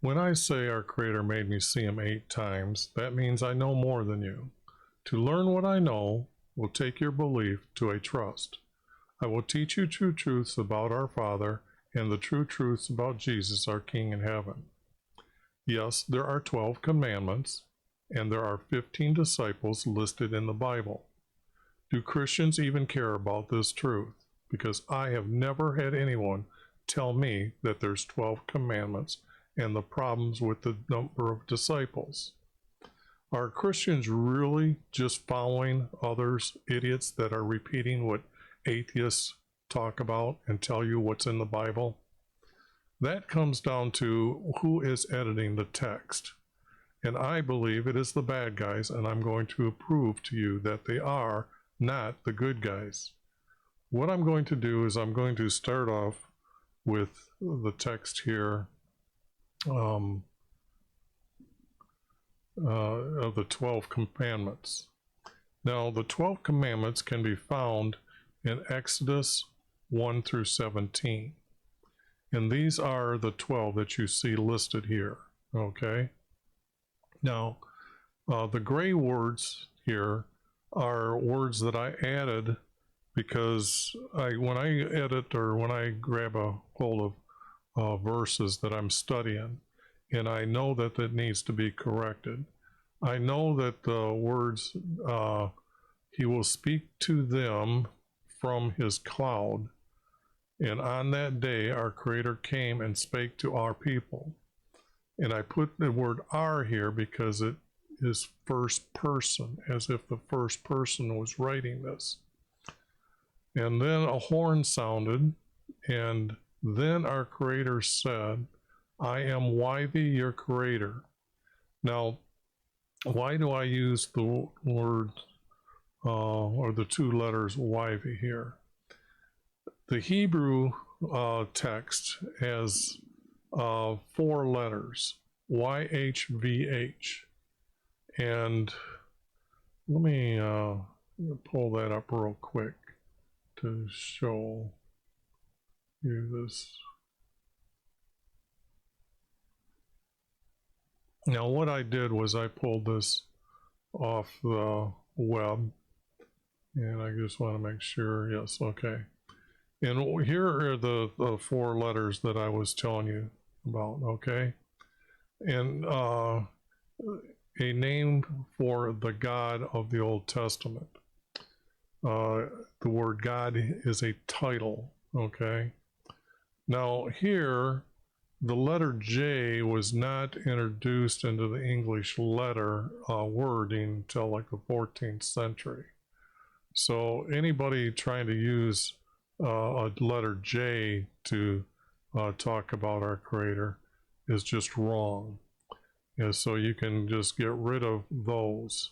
When I say our Creator made me see Him 8 times, that means I know more than you. To learn what I know will take your belief to a trust. I will teach you true truths about our Father and the true truths about Jesus, our King in heaven. Yes, there are 12 commandments, and there are 15 disciples listed in the Bible. Do Christians even care about this truth? Because I have never had anyone tell me that there's 12 commandments and the problems with the number of disciples. Are Christians really just following others, idiots that are repeating what atheists talk about and tell you what's in the Bible? That comes down to who is editing the text. And I believe it is the bad guys, and I'm going to prove to you that they are not the good guys. What I'm going to do is I'm going to start off with the text here of the 12 commandments. Now, the 12 commandments can be found in Exodus 1 through 17. And these are the 12 that you see listed here, okay? Now, the gray words here are words that I added because when I edit or when I grab a hold of verses that I'm studying, and I know that that needs to be corrected. I know that the words, He will speak to them from His cloud. And on that day, our Creator came and spake to our people. And I put the word our here because it is first person, as if the first person was writing this. And then a horn sounded, and then our Creator said, I am YV, your Creator. Now, why do I use the word or the two letters YV here? The Hebrew text has 4 letters, YHVH. And let me pull that up real quick to show you this. Now, what I did was I pulled this off the web, and I just want to make sure, yes, okay. And here are the 4 letters that I was telling you about, okay? And a name for the God of the Old Testament. The word God is a title, okay? Now here, the letter J was not introduced into the English letter wording until like the 14th century. So anybody trying to use a letter J to talk about our Creator is just wrong. And so you can just get rid of those,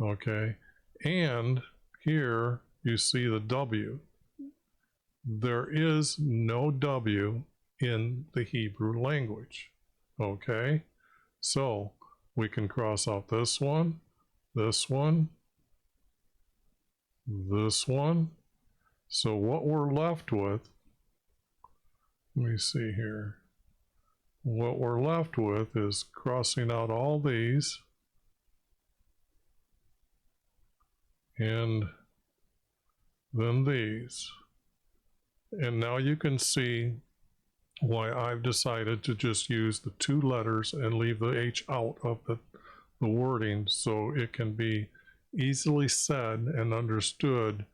okay? And here you see the W. There is no W in the Hebrew language, okay? So we can cross out this one, this one, this one. So what we're left with, let me see here. What we're left with is crossing out all these and then these. And now you can see why I've decided to just use the 2 letters and leave the H out of the wording so it can be easily said and understood,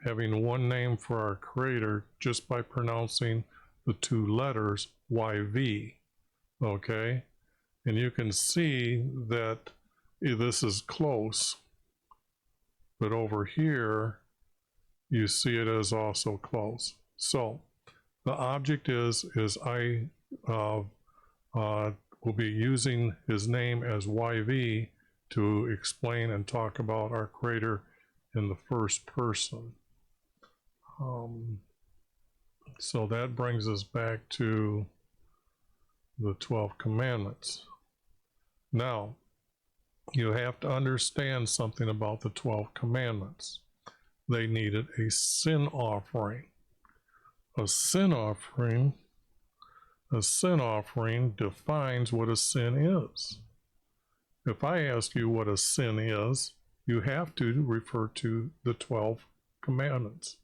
having one name for our Creator just by pronouncing the 2 letters YV, okay? And you can see that this is close, but over here you see it as also close. So the object is I will be using His name as YV to explain and talk about our Creator in the first person. So that brings us back to the 12 commandments. Now, you have to understand something about the 12 commandments. They needed a sin offering. A sin offering A sin offering defines what a sin is. If I ask you what a sin is, you have to refer to the 12 commandments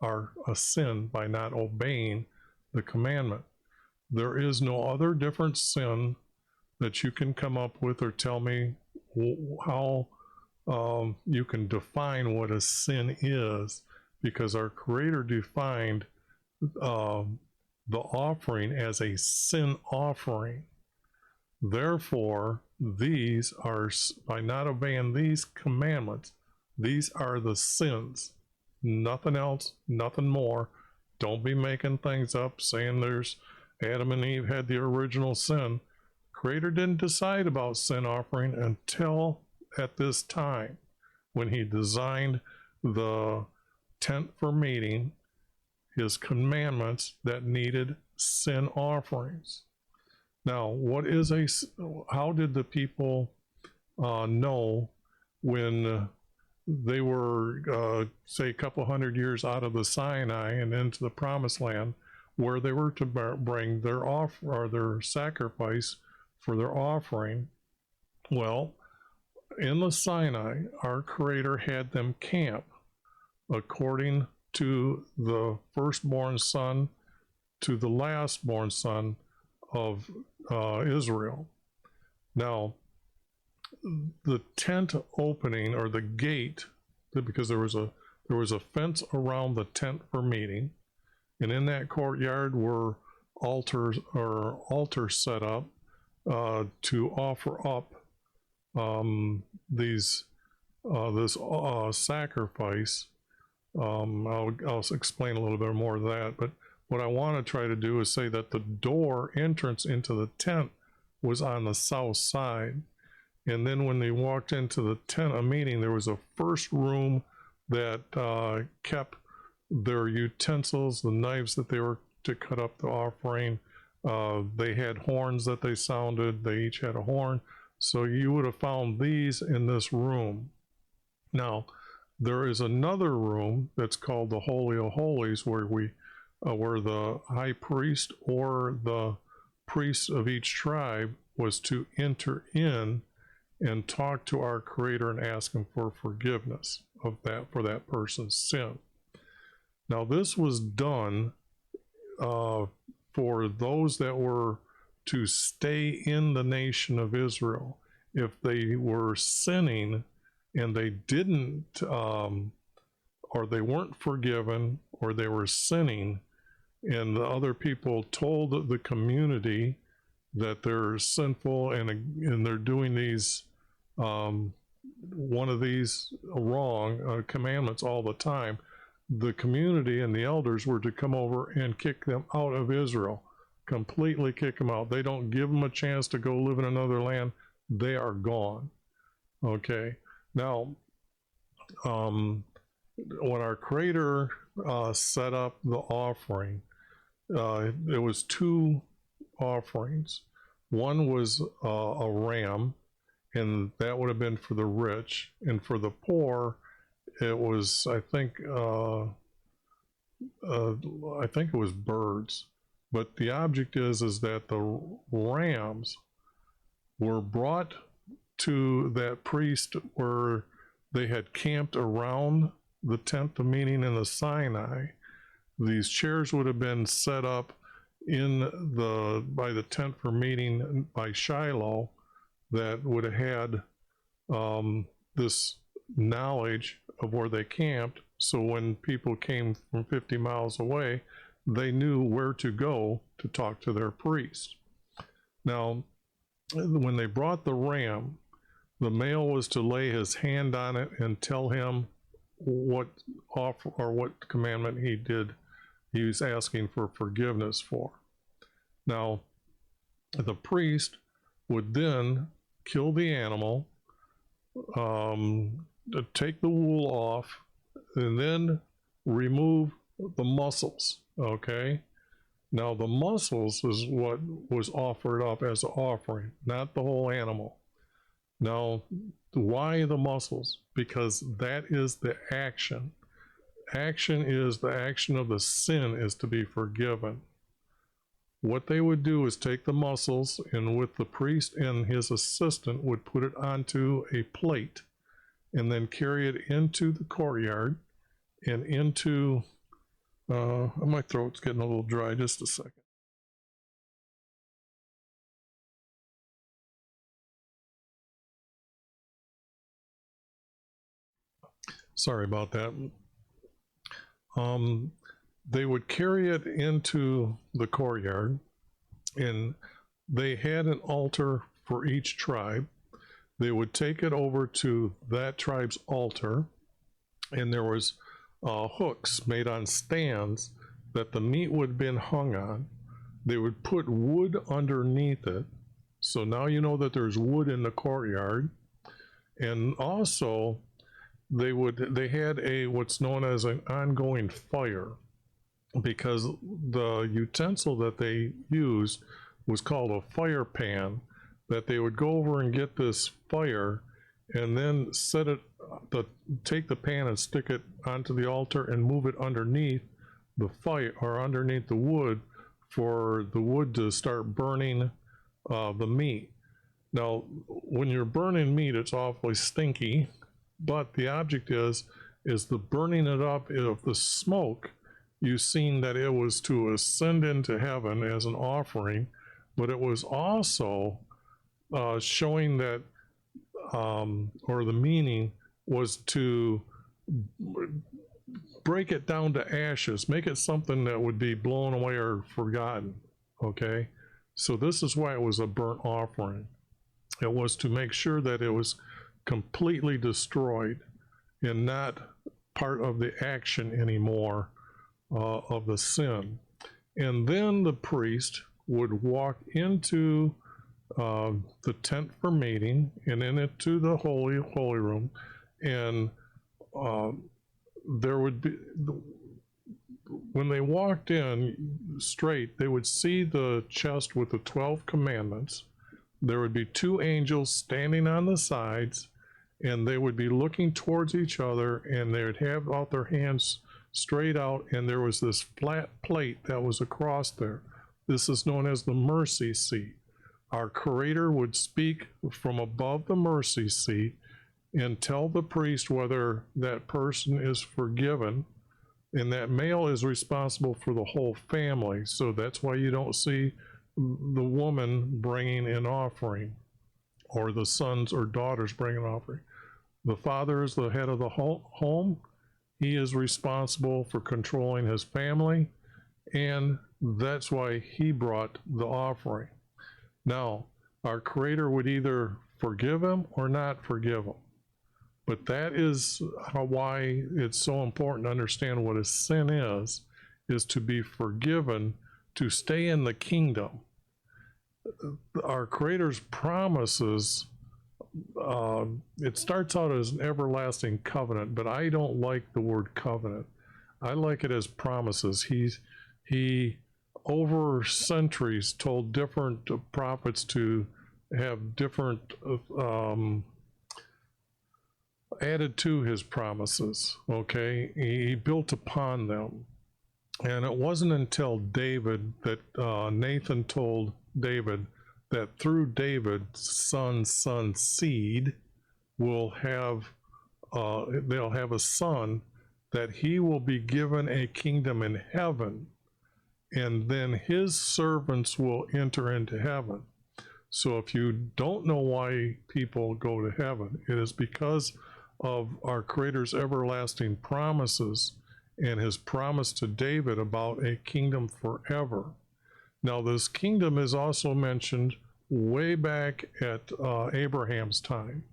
are a sin by not obeying the commandment. There is no other different sin that you can come up with or tell me how you can define what a sin is, because our Creator defined the offering as a sin offering. Therefore, these are, by not obeying these commandments, these are the sins. Nothing else, nothing more. Don't be making things up saying there's Adam and Eve had the original sin. Creator didn't decide about sin offering until at this time when he designed the tent for meeting, his commandments that needed sin offerings. Now, how did the people know when they were, say, a couple hundred years out of the Sinai and into the Promised Land, where they were to bring their their sacrifice for their offering? Well, in the Sinai, our Creator had them camp according to the firstborn son to the lastborn son of Israel. Now, the tent opening, or the gate, because there was a fence around the tent for meeting, and in that courtyard were altars set up to offer up this sacrifice. I'll explain a little bit more of that, but what I want to try to do is say that the door entrance into the tent was on the south side. And then when they walked into the tent of meeting, there was a first room that kept their utensils, the knives that they were to cut up the offering. They had horns that they sounded. They each had a horn. So you would have found these in this room. Now, there is another room that's called the Holy of Holies, where the high priest or the priest of each tribe was to enter in and talk to our Creator and ask him for forgiveness of that, for that person's sin. Now, this was done for those that were to stay in the nation of Israel. If they were sinning and they didn't, or they weren't forgiven, or they were sinning, and the other people told the community that they're sinful and they're doing these one of these wrong commandments all the time, the community and the elders were to come over and kick them out of Israel, completely kick them out. They don't give them a chance to go live in another land. They are gone. Okay. Now, when our Creator set up the offering, there was two offerings. One was a ram, and that would have been for the rich, and for the poor, it was, I think it was birds. But the object is that the rams were brought to that priest where they had camped around the tent of meeting in the Sinai. These chairs would have been set up by the tent for meeting by Shiloh, that would have had this knowledge of where they camped, so when people came from 50 miles away, they knew where to go to talk to their priest. Now, when they brought the ram, the male was to lay his hand on it and tell him what commandment he was asking for forgiveness for. Now, the priest would then kill the animal, take the wool off, and then remove the muscles. Okay. Now, the muscles is what was offered up as an offering, not the whole animal. Now, why the muscles? Because that is the action. Action is the action of the sin is to be forgiven. what they would do is take the mussels, and with the priest and his assistant would put it onto a plate and then carry it into the courtyard and into, my throat's getting a little dry, just a second. Sorry about that. They would carry it into the courtyard, and they had an altar for each tribe. They would take it over to that tribe's altar, and there was hooks made on stands that the meat would have been hung on. They would put wood underneath it, so now you know that there's wood in the courtyard. And also they had a what's known as an ongoing fire, because the utensil that they used was called a fire pan, that they would go over and get this fire and then take the pan and stick it onto the altar and move it underneath the fire, or underneath the wood, for the wood to start burning the meat. Now, when you're burning meat, it's awfully stinky, but the object is the burning it up of the smoke. You've seen that it was to ascend into heaven as an offering, but it was also showing that, or the meaning was to break it down to ashes, make it something that would be blown away or forgotten, okay? So this is why it was a burnt offering. It was to make sure that it was completely destroyed and not part of the action anymore of the sin. And then the priest would walk into the tent for meeting and then into the holy room, and there would be, when they walked in straight, they would see the chest with the 12 commandments. There would be 2 angels standing on the sides, and they would be looking towards each other, and they would have out their hands straight out, and there was this flat plate that was across there. This is known as the mercy seat. Our Creator would speak from above the mercy seat and tell the priest whether that person is forgiven, and that male is responsible for the whole family. So that's why you don't see the woman bringing an offering, or the sons or daughters bringing an offering. The father is the head of the home. He is responsible for controlling his family, and that's why he brought the offering. Now, our Creator would either forgive him or not forgive him. But that is why it's so important to understand what a sin is to be forgiven, to stay in the kingdom. Our Creator's promises, it starts out as an everlasting covenant, but I don't like the word covenant. I like it as promises. He over centuries told different prophets to have different added to his promises, okay? He built upon them. And it wasn't until David that Nathan told David that through David's son's seed will have, they'll have a son, that he will be given a kingdom in heaven, and then his servants will enter into heaven. So if you don't know why people go to heaven, it is because of our Creator's everlasting promises and his promise to David about a kingdom forever. Now, this kingdom is also mentioned way back at Abraham's time.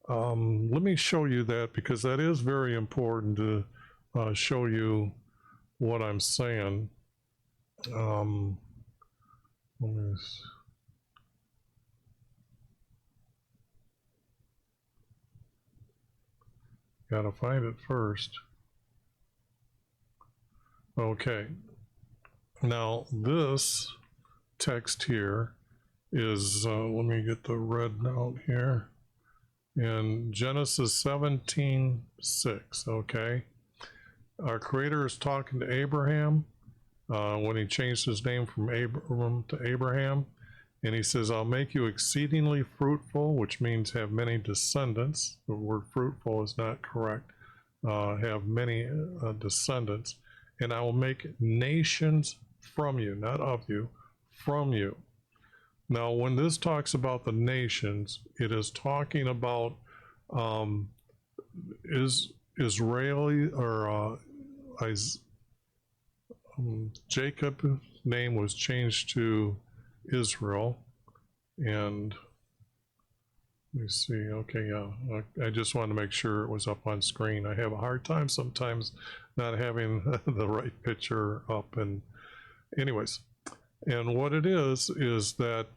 Let me show you that, because that is very important to show you what I'm saying. Gotta find it first. Okay. Now this text here is, let me get the red note here, in Genesis 17:6, okay? Our Creator is talking to Abraham. when he changed his name from Abram to Abraham. And he says, I'll make you exceedingly fruitful, which means have many descendants. The word fruitful is not correct. Have many descendants. And I will make nations from you, not of you, from you. Now, when this talks about the nations, it is talking about Israeli or Jacob's name was changed to Israel, and let me see. Okay, yeah, I just wanted to make sure it was up on screen. I have a hard time sometimes not having the right picture up. And anyways, and what it is that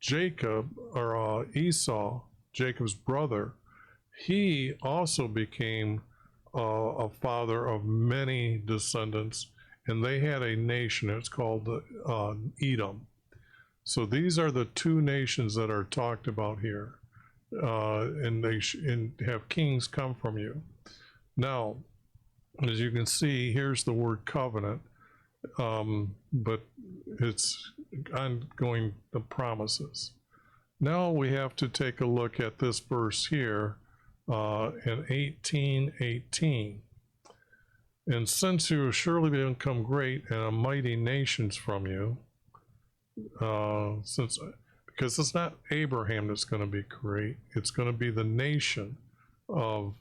Jacob or Esau, Jacob's brother, he also became a father of many descendants, and they had a nation. It's called Edom. So these are the two nations that are talked about here, and they have kings come from you. Now, as you can see, here's the word covenant, but it's ongoing the promises. Now we have to take a look at this verse here in 18:18. And since you will surely become great and a mighty nations from you, because it's not Abraham that's going to be great, it's going to be the nation of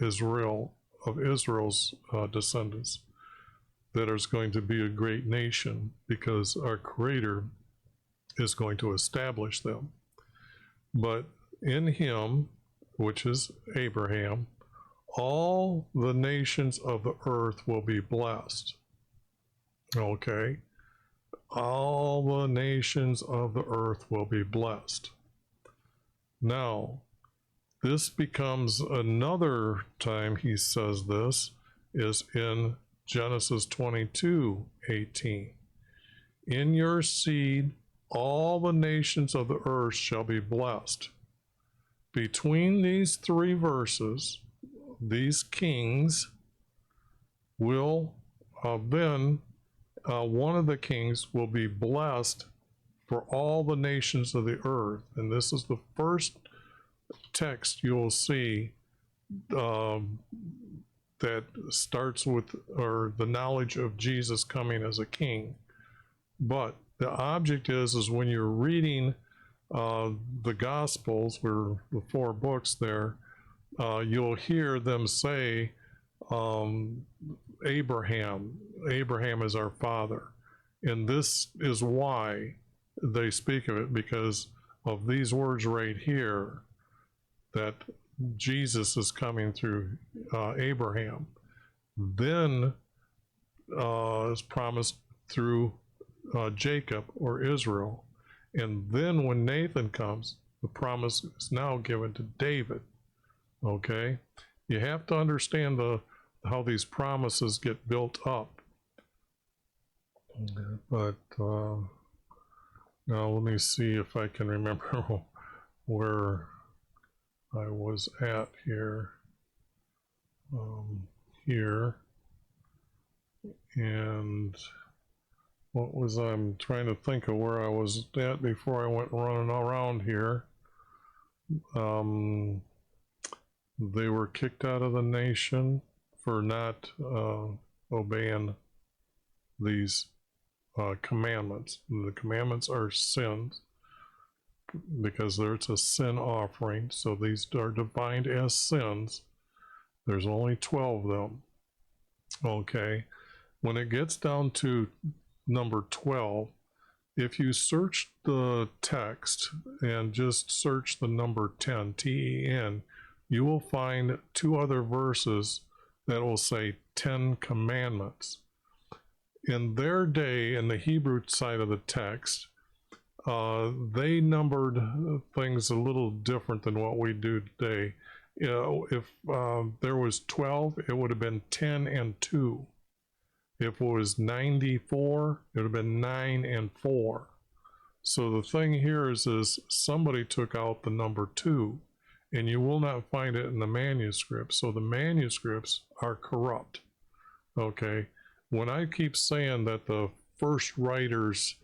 Israel, of Israel's descendants, that is going to be a great nation, because our Creator is going to establish them. But in him, which is Abraham, all the nations of the earth will be blessed. Okay? All the nations of the earth will be blessed. Now, this becomes another time he says this is in Genesis 22:18. In your seed, all the nations of the earth shall be blessed. Between these three verses, these kings will then one of the kings will be blessed for all the nations of the earth. And this is the first text you will see that starts with the knowledge of Jesus coming as a king. But the object is when you're reading the Gospels, or the 4 books there, you'll hear them say, Abraham is our father. And this is why they speak of it, because of these words right here, that Jesus is coming through Abraham. Then is promised through Jacob or Israel. And then when Nathan comes, the promise is now given to David. Okay? You have to understand how these promises get built up. But now let me see if I can remember where I was at here. And what was I'm trying to think of where I was at before I went running around here. They were kicked out of the nation for not obeying these commandments. The commandments are sins, because there's a sin offering, so these are defined as sins. There's only 12 of them. Okay, when it gets down to number 12, if you search the text and just search the number 10, T-E-N, you will find 2 other verses that will say 10 commandments. In their day, in the Hebrew side of the text, they numbered things a little different than what we do today. You know, if there was 12, it would have been 10 and 2. If it was 94, it would have been 9 and 4. So the thing here is somebody took out the number 2, and you will not find it in the manuscript. So the manuscripts are corrupt. Okay, when I keep saying that the first writers'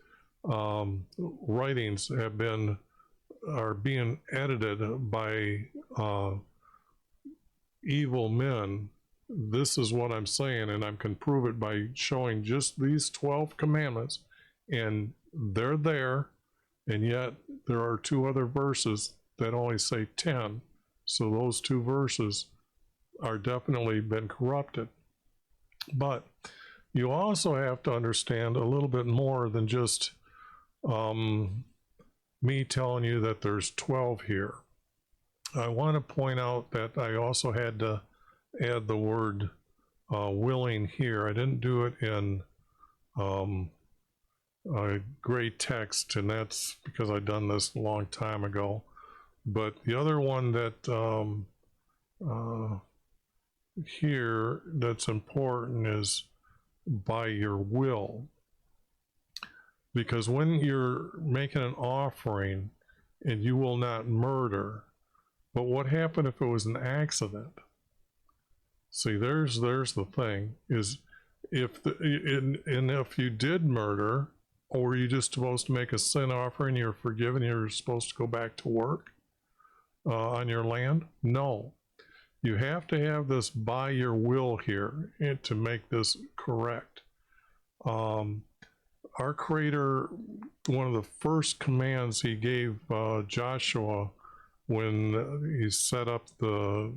writings are being edited by evil men, this is what I'm saying, and I can prove it by showing just these 12 commandments, and they're there, and yet there are 2 other verses that only say 10, so those 2 verses are definitely been corrupted. But you also have to understand a little bit more than just me telling you that there's 12 here. I want to point out that I also had to add the word willing here. I didn't do it in gray text, and that's because I've done this a long time ago. But the other one that here that's important is by your will. Because when you're making an offering and you will not murder, but what happened if it was an accident? See, there's the thing, is if if you did murder, or were you just supposed to make a sin offering, you're forgiven, you're supposed to go back to work on your land? No. You have to have this by your will here to make this correct. Our Creator, one of the first commands he gave Joshua when he set up the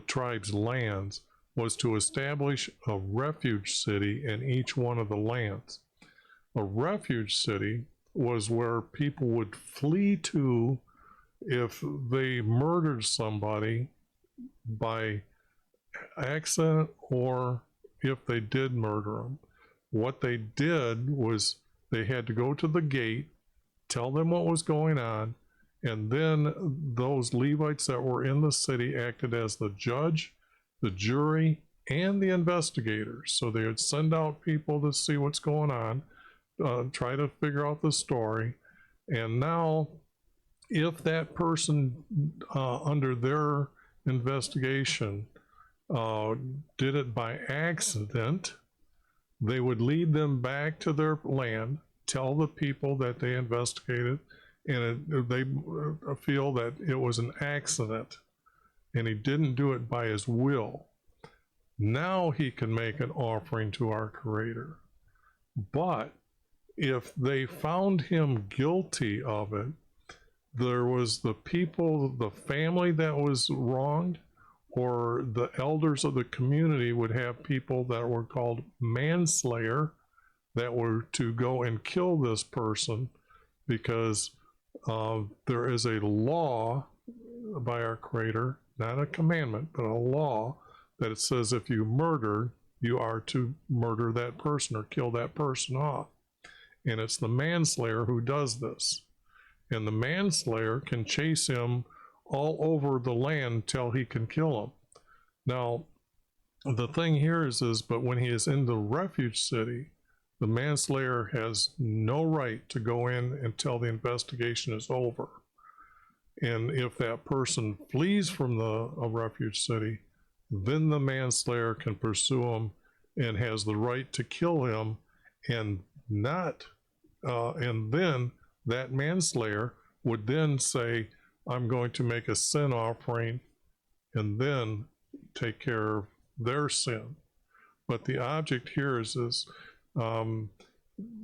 tribe's lands was to establish a refuge city in each one of the lands. A refuge city was where people would flee to if they murdered somebody by accident or if they did murder them. What they did was they had to go to the gate, tell them what was going on, and then those Levites that were in the city acted as the judge, the jury, and the investigators. So they would send out people to see what's going on, try to figure out the story. And now, if that person under their investigation did it by accident, they would lead them back to their land, tell the people that they investigated, and they feel that it was an accident and he didn't do it by his will. Now he can make an offering to our Creator. But if they found him guilty of it, there was the people, the family that was wronged, or the elders of the community would have people that were called manslayer that were to go and kill this person, because there is a law by our Creator, not a commandment, but a law, that it says if you murder, you are to murder that person or kill that person off. And it's the manslayer who does this. And the manslayer can chase him all over the land till he can kill him. Now, the thing here is but when he is in the refuge city, the manslayer has no right to go in until the investigation is over. And if that person flees from the refuge city, then the manslayer can pursue him and has the right to kill him, and then that manslayer would then say, I'm going to make a sin offering and then take care of their sin. But the object here is this,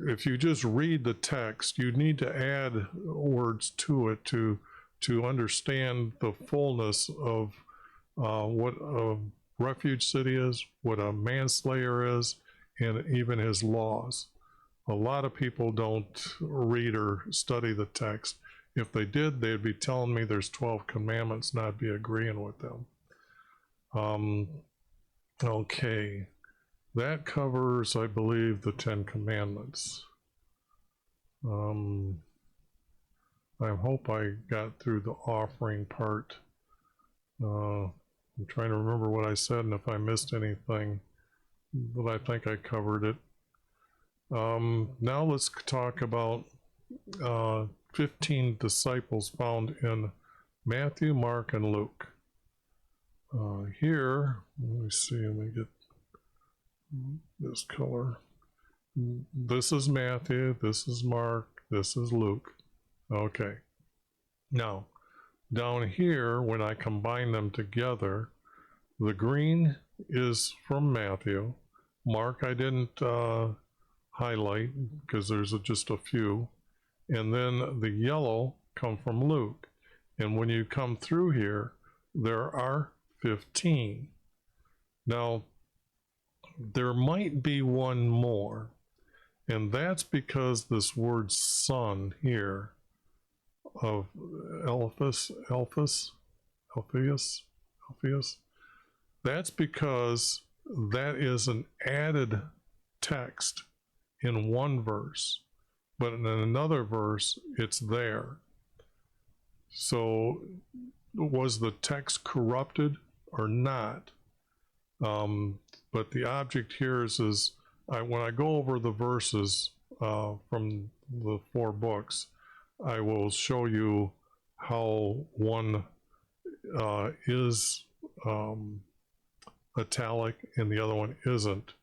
if you just read the text, you need to add words to it to understand the fullness of what a refuge city is, what a manslayer is, and even his laws. A lot of people don't read or study the text. If they did, they'd be telling me there's 12 commandments, and I'd be agreeing with them. Okay, that covers, I believe, the 10 commandments. I hope I got through the offering part. I'm trying to remember what I said, and if I missed anything, but I think I covered it. Now let's talk about 15 disciples found in Matthew, Mark, and Luke. Here, let me see, let me get this color. This is Matthew, this is Mark, this is Luke. Okay. Now, down here, when I combine them together, the green is from Matthew. Mark I didn't highlight because there's just a few. And then the yellow come from Luke. And when you come through here, there are 15. Now, there might be one more, and that's because this word son here of Alpheus, that's because that is an added text in one verse, but in another verse it's there. So was the text corrupted or not? But the object here is when I go over the verses from the 4 books, I will show you how one is italic and the other one isn't.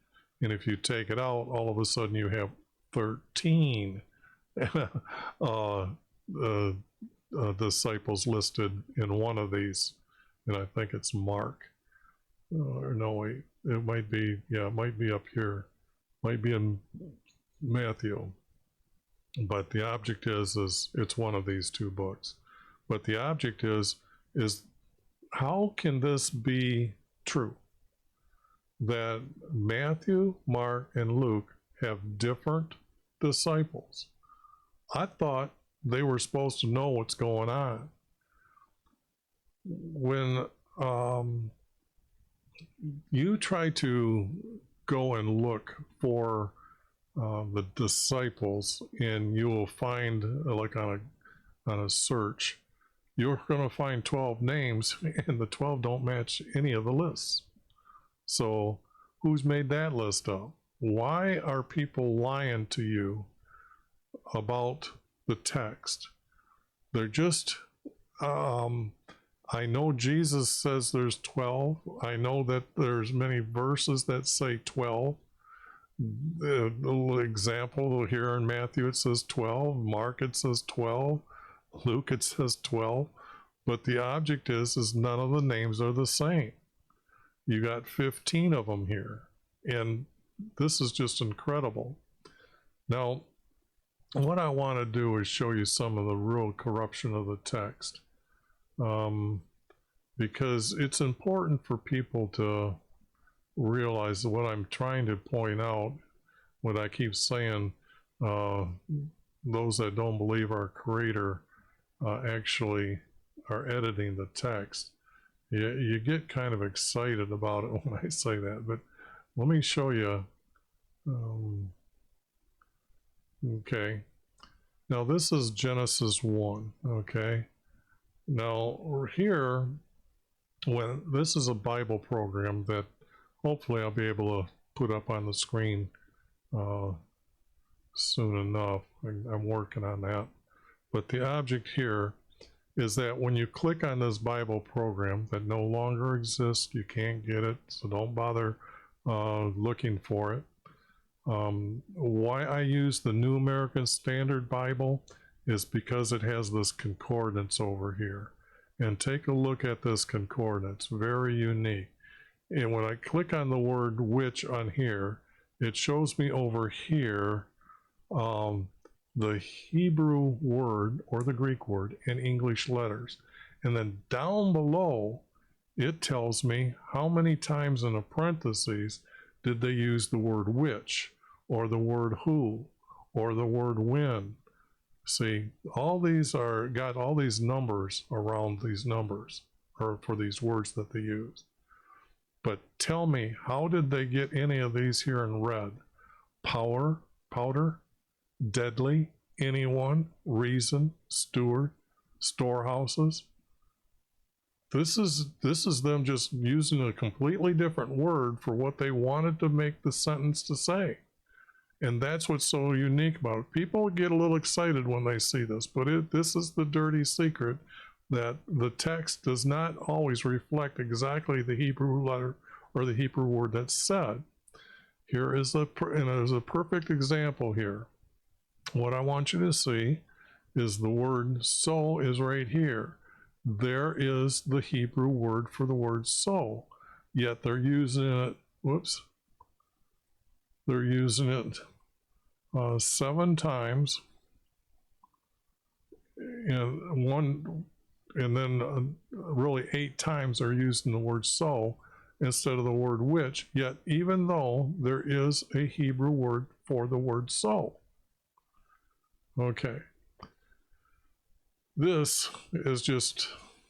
And if you take it out, all of a sudden you have 13 disciples listed in one of these. And I think it's Mark. Or no, wait, it might be, yeah, it might be up here. Might be in Matthew. But the object is it's one of these 2 books. But the object is how can this be true? That Matthew, Mark, and Luke have different disciples. I thought they were supposed to know what's going on. When you try to go and look for the disciples, and you will find, like on a search, you're going to find 12 names, and the 12 don't match any of the lists. So who's made that list up? Why are people lying to you about the text? They're just I know Jesus says there's 12. I know that there's many verses that say 12. The little example here in Matthew, it says 12. Mark, it says 12. Luke, it says 12. But the object is none of the names are the same. You got 15 of them here. And this is just incredible. Now, what I want to do is show you some of the real corruption of the text. Because it's important for people to realize what I'm trying to point out, what I keep saying, those that don't believe our Creator actually are editing the text. You get kind of excited about it when I say that, but let me show you. Okay, now this is Genesis 1, okay? Now here, when this is a Bible program that hopefully I'll be able to put up on the screen soon enough. I'm working on that. But the object here is that when you click on this Bible program that no longer exists, you can't get it, so don't bother looking for it. Why I use the New American Standard Bible is because it has this concordance over here. And take a look at this concordance, very unique. And when I click on the word which on here, it shows me over here the Hebrew word or the Greek word in English letters. And then down below, it tells me how many times in a parentheses did they use the word which, or the word who, or the word when. See, all these got all these numbers around these numbers, or for these words that they use. But tell me, how did they get any of these here in red? Power, powder, deadly, anyone, reason, steward, storehouses. This is them just using a completely different word for what they wanted to make the sentence to say. And that's what's so unique about it. People get a little excited when they see this, but this is the dirty secret, that the text does not always reflect exactly the Hebrew letter or the Hebrew word that's said. Here is and there's a perfect example here. What I want you to see is the word so is right here. There is the Hebrew word for the word so, yet they're using it, they're using it 7 times, and then really 8 times they're using the word so instead of the word which, yet even though there is a Hebrew word for the word so. Okay. This is just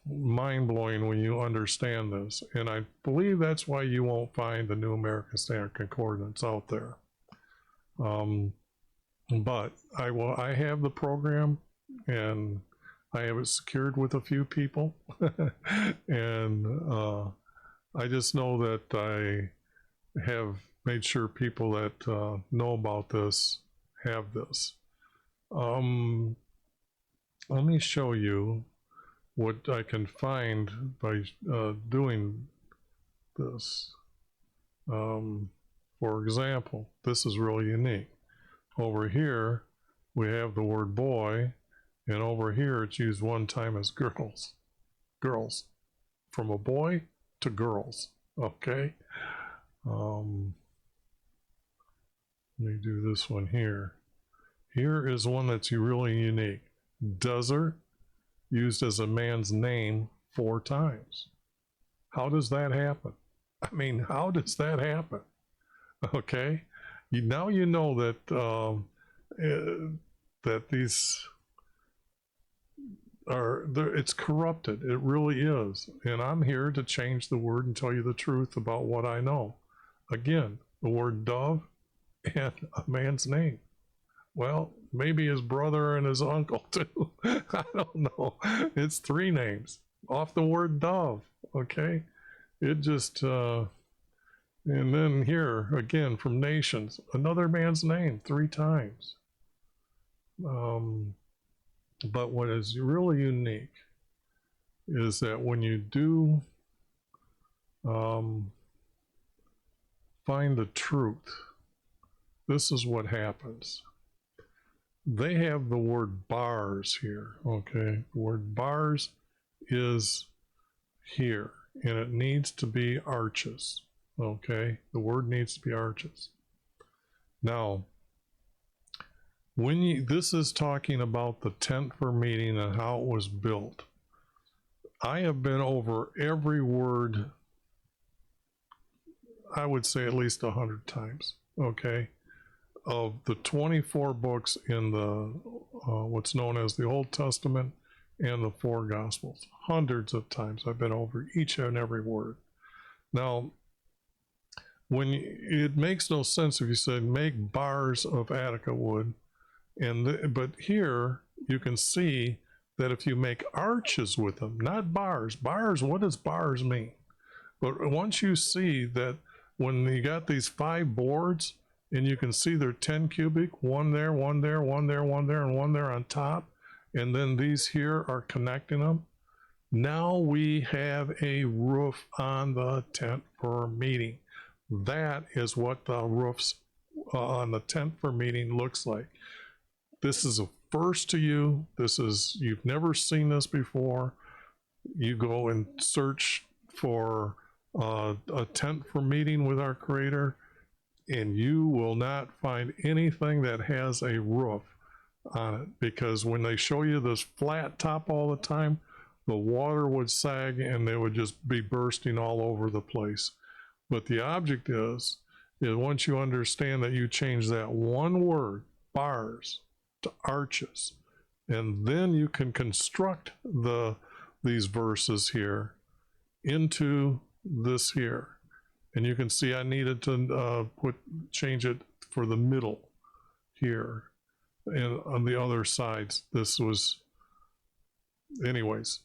mind-blowing when you understand this, and I believe that's why you won't find the New American Standard Concordance out there. But I have the program, and I have it secured with a few people, and I just know that I have made sure people that know about this have this. Let me show you what I can find by doing this. For example, this is really unique. Over here, we have the word boy, and over here it's used 1 time as girls. Girls. From a boy to girls. Okay? Let me do this one here. Here is one that's really unique. Desert, used as a man's name 4 times. How does that happen? I mean, how does that happen? Okay? Now you know that that these are, it's corrupted. It really is. And I'm here to change the word and tell you the truth about what I know. Again, the word dove and a man's name. Well, maybe his brother and his uncle too. I don't know. It's 3 names off the word dove. Okay? It just, and then here again from nations, another man's name 3 times. But what is really unique is that when you do find the truth, this is what happens. They have the word bars here, okay? The word bars is here, and it needs to be arches, okay? The word needs to be arches. Now, when this is talking about the tent for meeting and how it was built, I have been over every word, I would say at least 100 times, okay? Of the 24 books in the what's known as the Old Testament and the 4 Gospels. Hundreds of times I've been over each and every word. Now, it makes no sense if you said make bars of Attica wood, but here you can see that if you make arches with them, not bars. Bars, what does bars mean? But once you see that when you got these 5 boards, and you can see they're 10 cubic, 1 there, 1 there, 1 there, 1 there, and 1 there on top, and then these here are connecting them. Now we have a roof on the tent for meeting. That is what the roofs on the tent for meeting looks like. This is a first to you. You've never seen this before. You go and search for a tent for meeting with our Creator, and you will not find anything that has a roof on it, because when they show you this flat top all the time, the water would sag and they would just be bursting all over the place. But the object is once you understand that you change that one word, bars, to arches, and then you can construct these verses here into this here. And you can see I needed to change it for the middle here. And on the other sides, this was, anyways,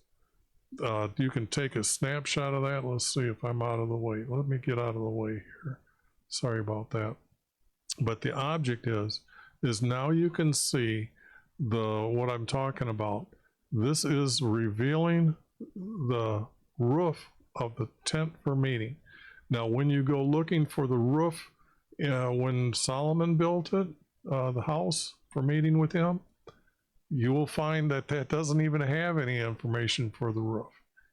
you can take a snapshot of that. Let's see if I'm out of the way. Let me get out of the way here. Sorry about that. But the object is now you can see what I'm talking about. This is revealing the roof of the tent for meeting. Now, when you go looking for the roof when Solomon built it, the house for meeting with him, you will find that that doesn't even have any information for the roof.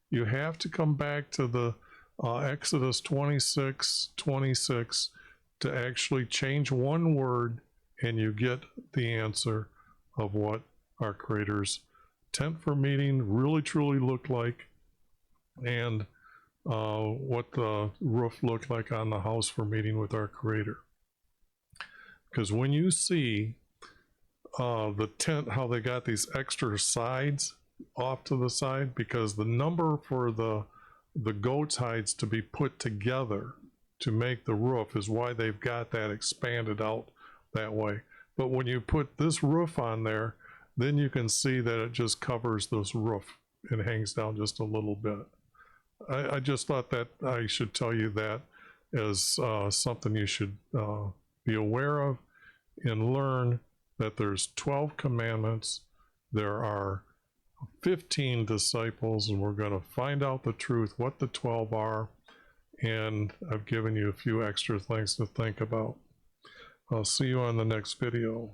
You have to come back to the Exodus 26:26 to actually change one word, and you get the answer of what our Creator's tent for meeting really truly looked like, and what the roof looked like on the house for meeting with our Creator. Because when you see the tent, how they got these extra sides off to the side, because the number for the goat's hides to be put together to make the roof is why they've got that expanded out that way. But when you put this roof on there, then you can see that it just covers this roof. It hangs down just a little bit. I just thought that I should tell you that as something you should be aware of, and learn that there's 12 commandments. There are 15 disciples, and we're going to find out the truth, what the 12 are, and I've given you a few extra things to think about. I'll see you on the next video.